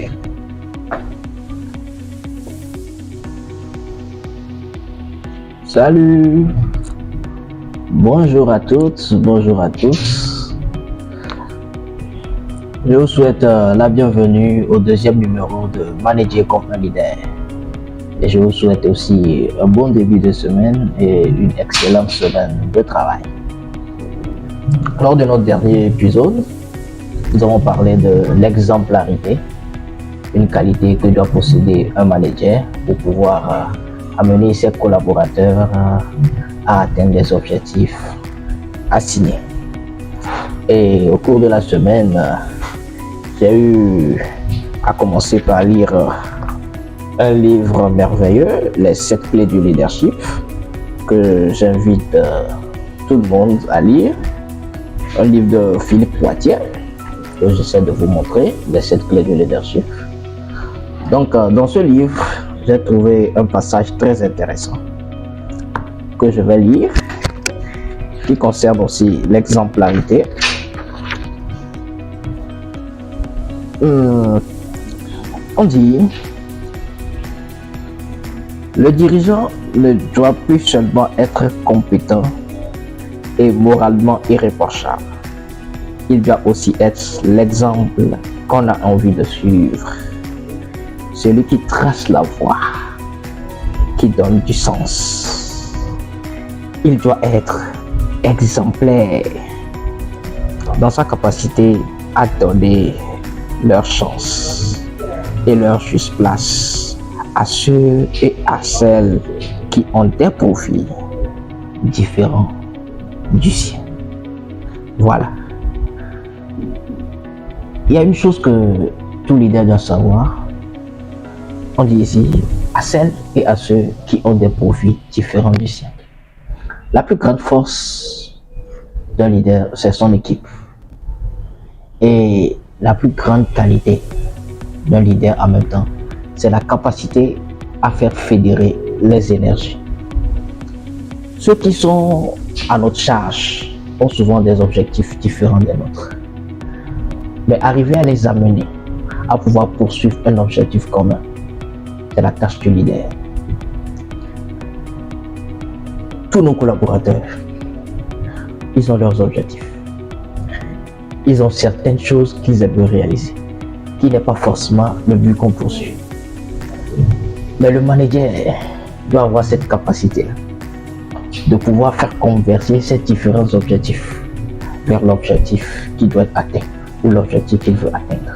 capacité. Salut, bonjour à toutes, bonjour à tous. Je vous souhaite la bienvenue au deuxième numéro de Manager comme un leader. Et je vous souhaite aussi un bon début de semaine et une excellente semaine de travail. Lors de notre dernier épisode, nous avons parlé de l'exemplarité, une qualité que doit posséder un manager pour pouvoir amener ses collaborateurs à atteindre les objectifs assignés. Et au cours de la semaine, j'ai eu à commencer par lire un livre merveilleux, Les 7 clés du leadership, que j'invite tout le monde à lire. Un livre de Philippe Poitier, que j'essaie de vous montrer, Les 7 clés du leadership. Donc, dans ce livre, j'ai trouvé un passage très intéressant que je vais lire, qui concerne aussi l'exemplarité. On dit, le dirigeant ne doit plus seulement être compétent et moralement irréprochable. Il doit aussi être l'exemple qu'on a envie de suivre. Celui qui trace la voie, qui donne du sens. Il doit être exemplaire dans sa capacité à donner leur chance et leur juste place à ceux et à celles qui ont des profils différents du sien. Voilà. Il y a une chose que tout leader doit savoir. On dit ici à celles et à ceux qui ont des profils différents du sien. La plus grande force d'un leader, c'est son équipe. Et la plus grande qualité d'un leader en même temps, c'est la capacité à faire fédérer les énergies. Ceux qui sont à notre charge ont souvent des objectifs différents des nôtres. Mais arriver à les amener à pouvoir poursuivre un objectif commun, c'est la tâche du leader. Tous nos collaborateurs, ils ont leurs objectifs. Ils ont certaines choses qu'ils aiment réaliser, qui n'est pas forcément le but qu'on poursuit. Mais le manager doit avoir cette capacité-là, de pouvoir faire converger ces différents objectifs vers l'objectif qui doit être atteint ou l'objectif qu'il veut atteindre.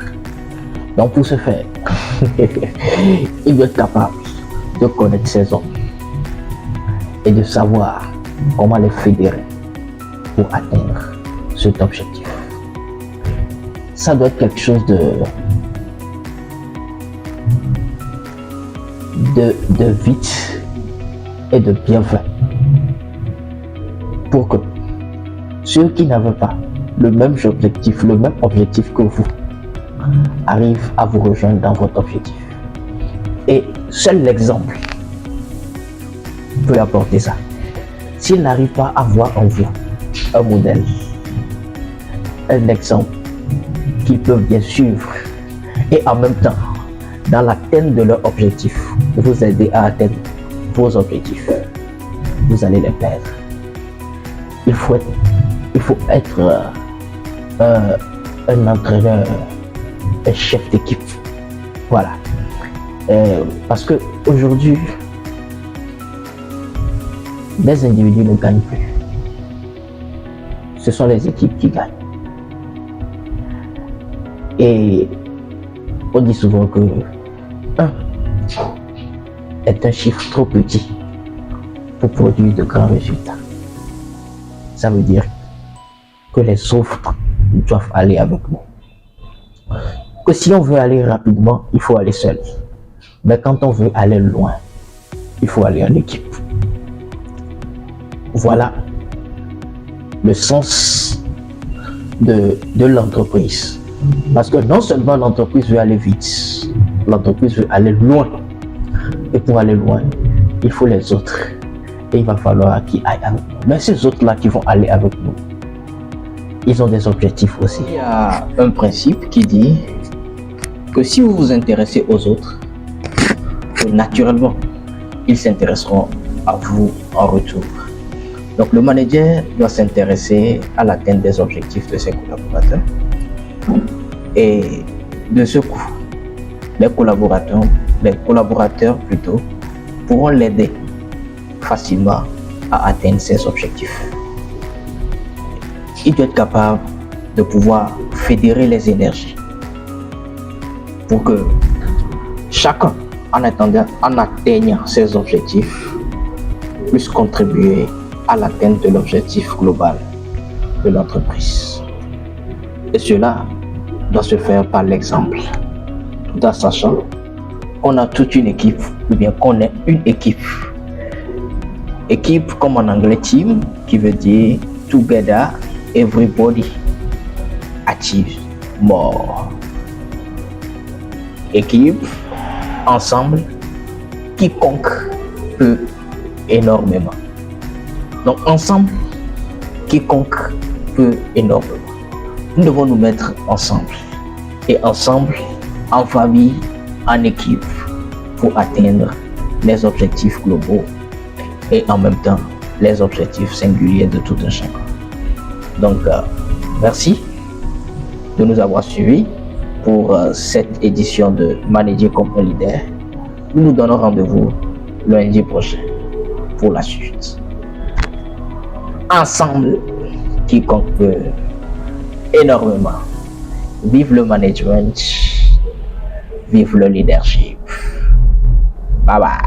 Donc pour ce faire, il doit être capable de connaître ses hommes et de savoir comment les fédérer pour atteindre cet objectif. Ça doit être quelque chose de vite et de bien fait pour que ceux qui n'avaient pas le même objectif que vous arrivent à vous rejoindre dans votre objectif. Et seul l'exemple peut apporter ça. S'ils n'arrivent pas à voir en vous un modèle, un exemple qu'ils peuvent bien suivre et en même temps, dans l'atteinte de leur objectif, vous aider à atteindre vos objectifs, vous allez les perdre. Il faut être un entraîneur, un chef d'équipe. Voilà. Parce que aujourd'hui, les individus ne gagnent plus. Ce sont les équipes qui gagnent. Et on dit souvent que 1 est un chiffre trop petit pour produire de grands résultats. Ça veut dire que les autres doivent aller avec nous. Que si on veut aller rapidement, il faut aller seul. Mais quand on veut aller loin, il faut aller en équipe. Voilà le sens de l'entreprise. Parce que non seulement l'entreprise veut aller vite, l'entreprise veut aller loin. Et pour aller loin, il faut les autres. Et il va falloir qu'ils aillent avec nous. Mais ces autres-là qui vont aller avec nous, ils ont des objectifs aussi. Il y a un principe qui dit que si vous vous intéressez aux autres, naturellement, ils s'intéresseront à vous en retour. Donc le manager doit s'intéresser à l'atteinte des objectifs de ses collaborateurs. Et de ce coup, les collaborateurs plutôt, pourront l'aider facilement à atteindre ses objectifs. Il doit être capable de pouvoir fédérer les énergies pour que chacun, en atteignant ses objectifs, puisse contribuer à l'atteinte de l'objectif global de l'entreprise. Et cela doit se faire par l'exemple, tout en sachant qu'on a toute une équipe, ou bien qu'on est une équipe. Équipe comme en anglais team, qui veut dire together, everybody achieve more. Équipe, ensemble, quiconque peut énormément. Donc ensemble, quiconque peut énormément. Nous devons nous mettre ensemble. Et ensemble, en famille, en équipe, pour atteindre les objectifs globaux et en même temps les objectifs singuliers de tout un chacun. Donc, merci de nous avoir suivis pour cette édition de Manager comme un leader. Nous nous donnons rendez-vous lundi prochain pour la suite. Ensemble, quiconque peut énormément. Vive le management, vive le leadership. Bye bye.